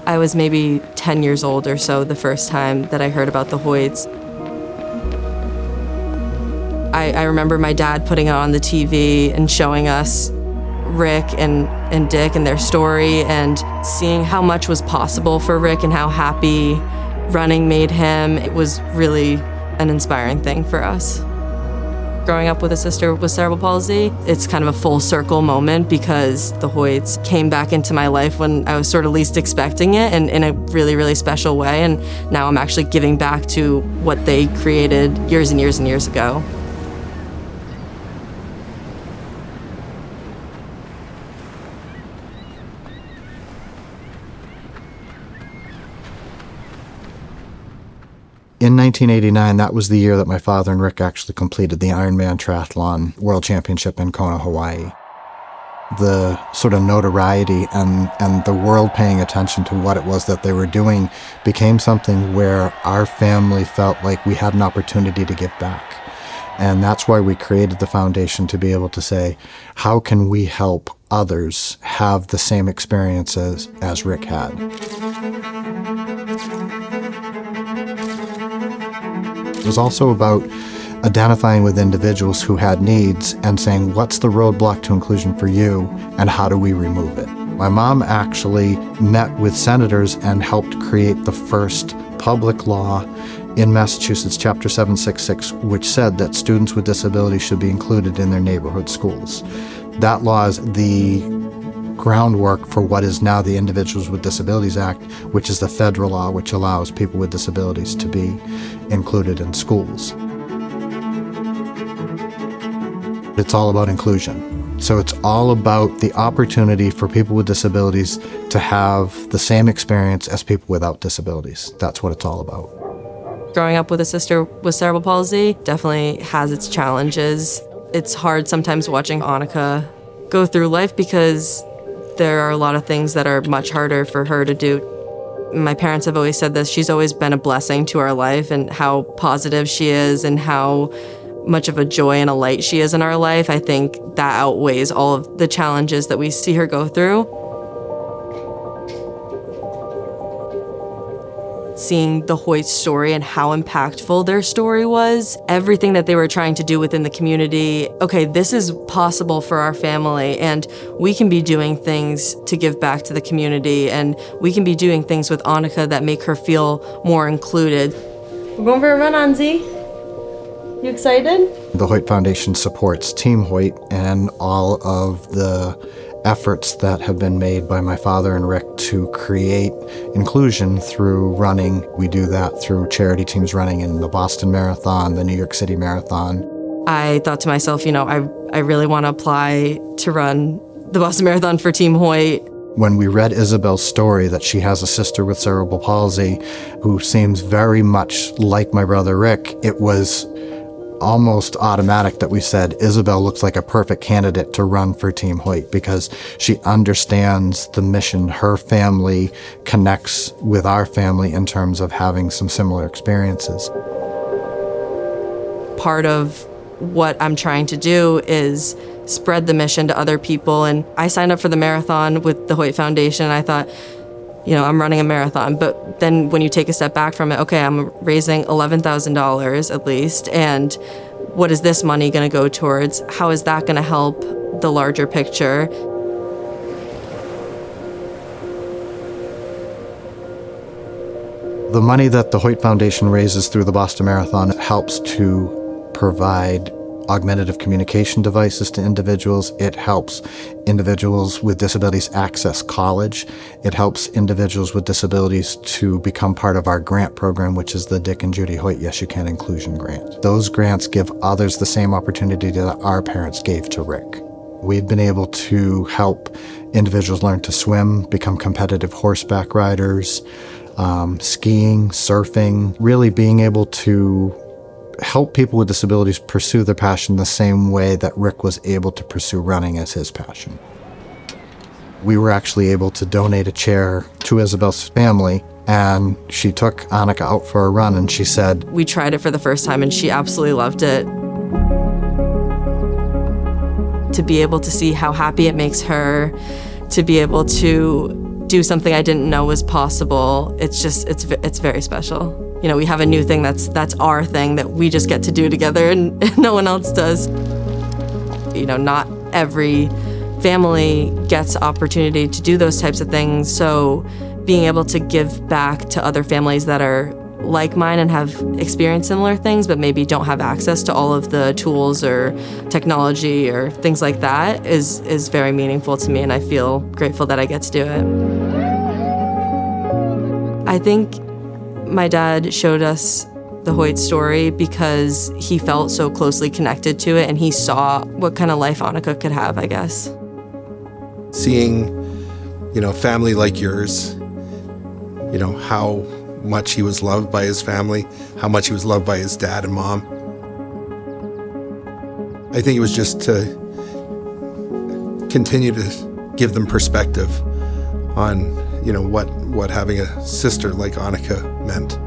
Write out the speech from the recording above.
I was maybe 10 years old or so the first time that I heard about the Hoyts. I remember my dad putting it on the TV and showing us Rick and Dick and their story and seeing how much was possible for Rick and how happy running made him. It was really an inspiring thing for us. Growing up with a sister with cerebral palsy, it's kind of a full circle moment because the Hoyts came back into my life when I was sort of least expecting it and in a really, really special way. And now I'm actually giving back to what they created years and years and years ago. In 1989, that was the year that my father and Rick actually completed the Ironman Triathlon World Championship in Kona, Hawaii. The sort of notoriety and the world paying attention to what it was that they were doing became something where our family felt like we had an opportunity to give back. And that's why we created the foundation, to be able to say, how can we help others have the same experiences as Rick had? It was also about identifying with individuals who had needs and saying, what's the roadblock to inclusion for you and how do we remove it? My mom actually met with senators and helped create the first public law in Massachusetts, Chapter 766, which said that students with disabilities should be included in their neighborhood schools. That law is the groundwork for what is now the Individuals with Disabilities Act, which is the federal law which allows people with disabilities to be included in schools. It's all about inclusion. So it's all about the opportunity for people with disabilities to have the same experience as people without disabilities. That's what it's all about. Growing up with a sister with cerebral palsy definitely has its challenges. It's hard sometimes watching Annika go through life because there are a lot of things that are much harder for her to do. My parents have always said this, she's always been a blessing to our life and how positive she is and how much of a joy and a light she is in our life. I think that outweighs all of the challenges that we see her go through. Seeing the Hoyt story and how impactful their story was, everything that they were trying to do within the community. Okay, this is possible for our family and we can be doing things to give back to the community and we can be doing things with Annika that make her feel more included. We're going for a run, Anzi. You excited? The Hoyt Foundation supports Team Hoyt and all of the efforts that have been made by my father and Rick to create inclusion through running. We do that through charity teams running in the Boston Marathon, the New York City Marathon. I thought to myself, I really want to apply to run the Boston Marathon for Team Hoyt. When we read Isabelle's story that she has a sister with cerebral palsy who seems very much like my brother Rick, it was almost automatic that we said, Isabelle looks like a perfect candidate to run for Team Hoyt because she understands the mission. Her family connects with our family in terms of having some similar experiences. Part of what I'm trying to do is spread the mission to other people. And I signed up for the marathon with the Hoyt Foundation. And I thought, I'm running a marathon. But then when you take a step back from it, okay, I'm raising $11,000 at least. And what is this money going to go towards? How is that going to help the larger picture? The money that the Hoyt Foundation raises through the Boston Marathon helps to provide augmentative communication devices to individuals. It helps individuals with disabilities access college. It helps individuals with disabilities to become part of our grant program, which is the Dick and Judy Hoyt Yes You Can Inclusion Grant. Those grants give others the same opportunity that our parents gave to Rick. We've been able to help individuals learn to swim, become competitive horseback riders, skiing, surfing, really being able to help people with disabilities pursue their passion the same way that Rick was able to pursue running as his passion. We were actually able to donate a chair to Isabelle's family, and she took Annika out for a run, and she said, we tried it for the first time, and she absolutely loved it. To be able to see how happy it makes her, to be able to do something I didn't know was possible. It's very special. You know, we have a new thing that's our thing that we just get to do together and no one else does. You know, not every family gets opportunity to do those types of things, so being able to give back to other families that are like mine and have experienced similar things but maybe don't have access to all of the tools or technology or things like that is very meaningful to me, and I feel grateful that I get to do it. I think my dad showed us the Hoyt story because he felt so closely connected to it and he saw what kind of life Annika could have, I guess. Seeing, you know, family like yours, you know, how much he was loved by his family, how much he was loved by his dad and mom. I think it was just to continue to give them perspective on, you know, what having a sister like Annika meant.